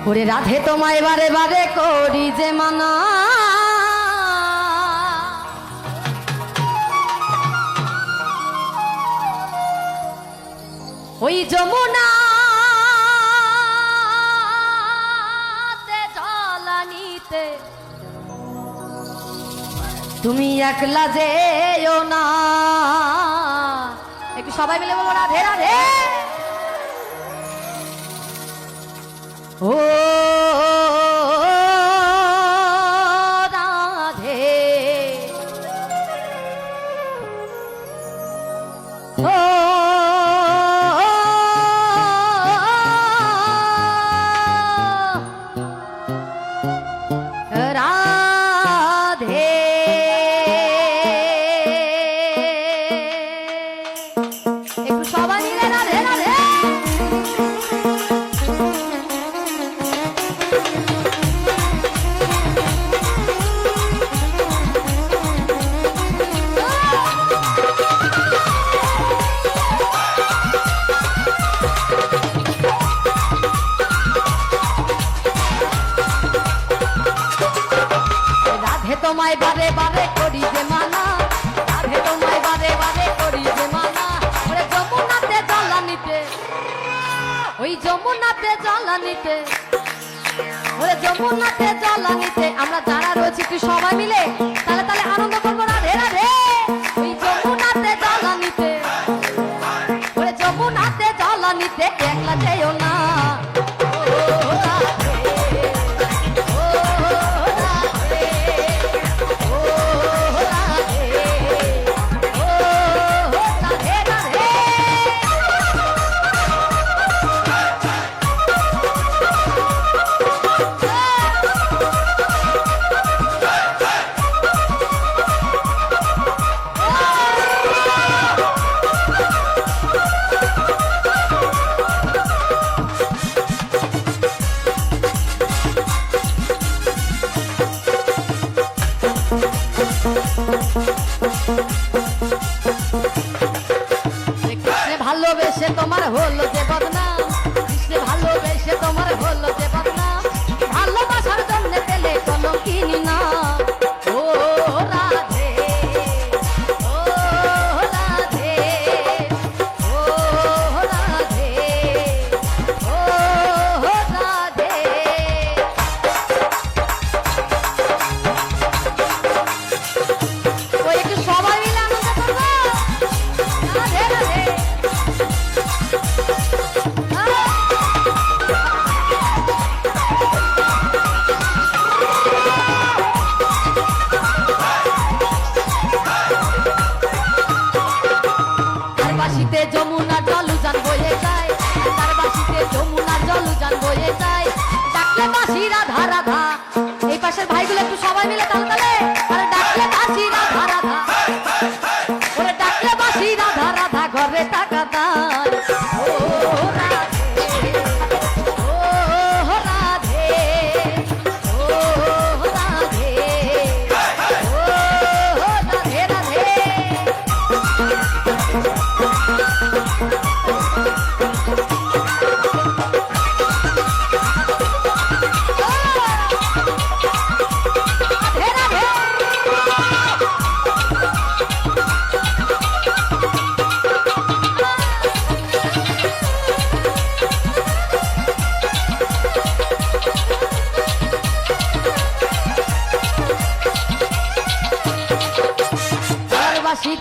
ওরে রাধে তোমায় বারে বারে করি যে মানা, ওই যমুনাতে জলানিতে তুমি একলা যেও না। একটু সবাই মিলে বলো রাধে রাধে। ও রাধে ও রাধে একটু সবাই মিলে রাধে রাধে। তোমায় বারে বারে করি যে মানা, রাধে তোমায় বারে বারে করি যে মানা। ওরে যমুনাতে জলানিতে, ওই যমুনাতে জলানিতে, ওরে যমুনাতে জলানিতে আমরা যারা রয়েছি একটু সবাই মিলে তাহলে তাহলে আনন্দ করবো রাধে রাধে। ওই যমুনাতে জলানিতে, ওরে যমুনাতে জলানিতে একলা যেও না। ভালোবেসে তোমার হলো যে বদনাম, কৃষ্ণে ভালোবেসে তোমার হলো যে বদনাম, ভালোবাসার জন্য পেলে কোনো কিনি না। ও রাধে ও রাধে ও রাধে ও রাধে। ওই একটু সবাই মিলে আনন্দ করবো রাধে রাধে। যমুনার জল উজান বয়ে যায়, তার বাসিতে যমুনার জল উজান বয়ে যায়, ডাকলে বাসি রাধা রাধা। এই পাশের ভাইগুলো একটু সবাই মিলে তাল তালে, আরে ডাকলে বাসি রাধা রাধা, ওরে ডাকলে বাসি রাধা রাধা ঘরে টাকা দান। ও রাধে ও রাধে ও রাধে ও রাধে রাধে।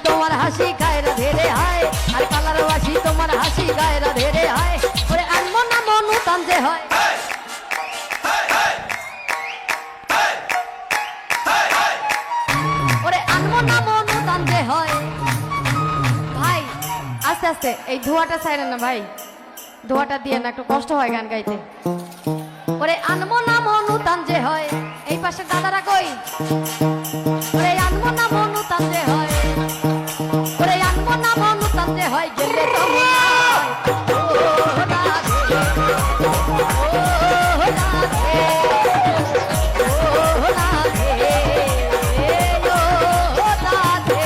তোমার হাসি গায়ে রাধে রে হায়, আর কালার বাসি তোমার হাসি গায়ে রাধে রে হায়। ওরে আনমো না মনু টান যে হয়, ওরে আনমো না মনু টান যে হয়। ভাই আস্তে আস্তে এই ধোঁয়াটা ছাইরেন না ভাই, ধোঁয়াটা দিয়ে না একটু কষ্ট হয় গান গাইতে। ওরে আনমো না মনু টান যে হয়, এই পাশে দাদারা কই, ওরে আনমো না মনু টান যে হয়, ওরে আনমো না মনু টান যে হয় গেলে যমুনায়। ও রাধে ও রাধে ও রাধে ও রাধে।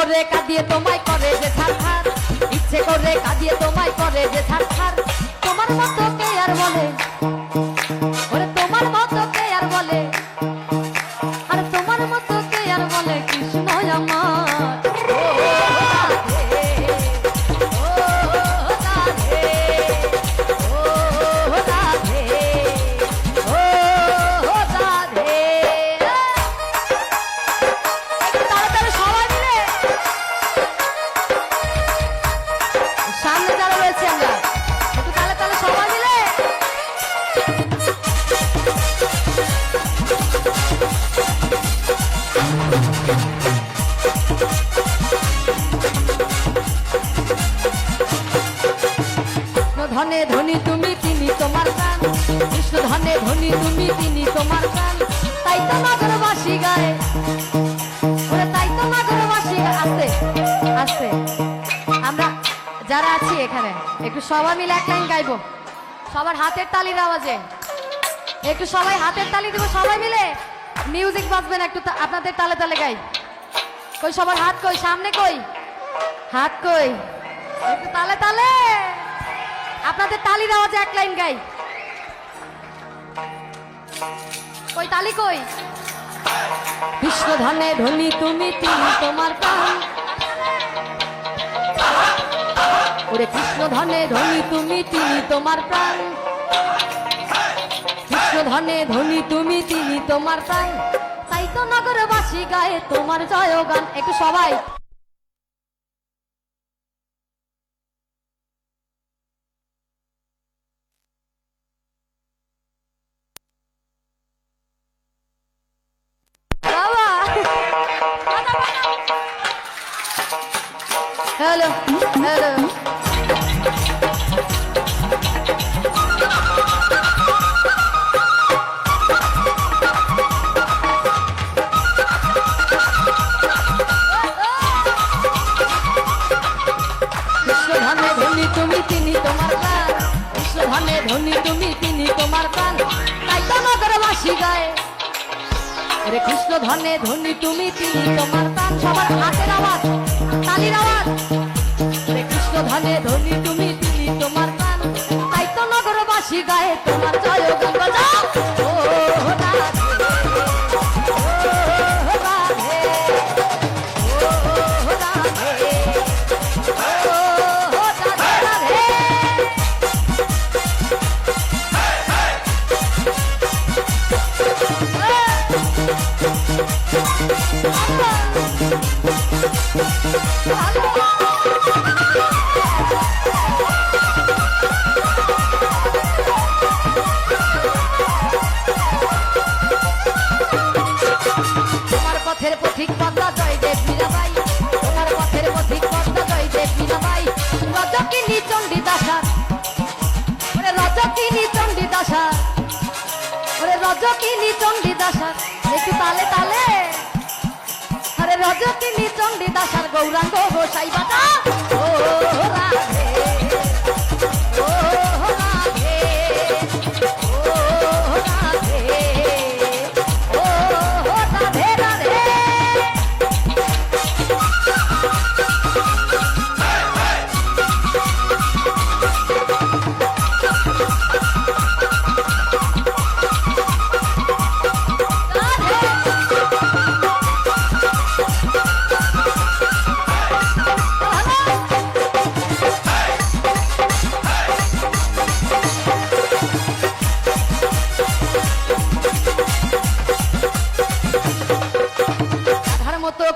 করে কাঁদিয়ে তোমায় করে যে ছাড়খার, ইচ্ছে করে কাঁদিয়ে তোমায় করে যে ছাড়খার। তোমার মতো কে আর বলে, ওরে তোমার মতো কে আর বলে, আর তোমার মতো কে আর বলে কৃষ্ণ আমার। সামনে যারা রয়েছে আমরা একটু তালে তালে সবাই মিলে। ধনে ধনী তুমি তিনি তোমার প্রাণ, কৃষ্ণ ধনে ধনী তুমি তিনি তোমার প্রাণ। তাই তো নগরবাসী গায়ে, ওরে তাই তো নগরবাসী গায়ে। আস্তে আস্তে আমরা যারা আছি এখানে একটু সবাই মিলে এক লাইন গাইবো, সবার হাতের তালির আওয়াজে। একটু সবাই হাতের তালি দিব, সবাই মিলে মিউজিক বাজবেন, একটু আপনাদের তালে তালে গাই। কই সবার হাত কই, সামনে কই, হাত কই, একটু তালে তালে আপনাদের তালির আওয়াজে এক লাইন গাই। কই তালি কই। কৃষ্ণ ধনে ধনী তুমি তিনি তোমার প্রাণ, ওরে কৃষ্ণ ধনে ধনী তুমি তিনি তোমার প্রাণ, কৃষ্ণ ধনে ধনী তুমি তিনি তোমার প্রাণ। তাই তো নগরবাসী গায়ে তোমার জয়গান। একটু সবাই হ্যালো হ্যালো। কৃষ্ণ ধনে ধনী তুমি তিনি তোমার প্রাণ, কৃষ্ণ ধনে ধনী তুমি তিনি তোমার প্রাণ। তাই তো নগরবাসী গায়ে, ওরে কৃষ্ণ ধনে ধনী তুমি তিনি তোমার প্রাণ। সবার হাতের আওয়াজ, তালির আওয়াজ। ওরে কৃষ্ণ ধনে ধনী তুমি তিনি তোমার প্রাণ। তাই তো নগরবাসী গায়ে তোমার জয়গান বাজাও। ও রাধে, ও রাধে, ও রাধে, ও রাধে রাধে। তোমার পথের পথিক পদ্মা জয় দেব মীরাবাই, তোমার পথের পথিক পদ্মা জয় দেব মীরাবাই। রজকিনী চণ্ডীদাসার, ওরে রজকিনী চণ্ডীদাসার, ওরে রজকিনী চণ্ডীদাসার। একটু তালে তালে, আরে রজকিনী চণ্ডীদাসার গৌরাঙ্গ গোসাই বাজা। ও রাধে, ও রাধে, ও রাধে, ও রাধে রাধে।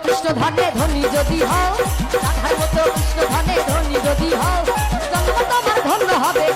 কৃষ্ণ ধনে ধনী যদি হও, রাধার মতো কৃষ্ণ ধনে ধনী যদি হও, জন্ম তোমার ধন্য হবে।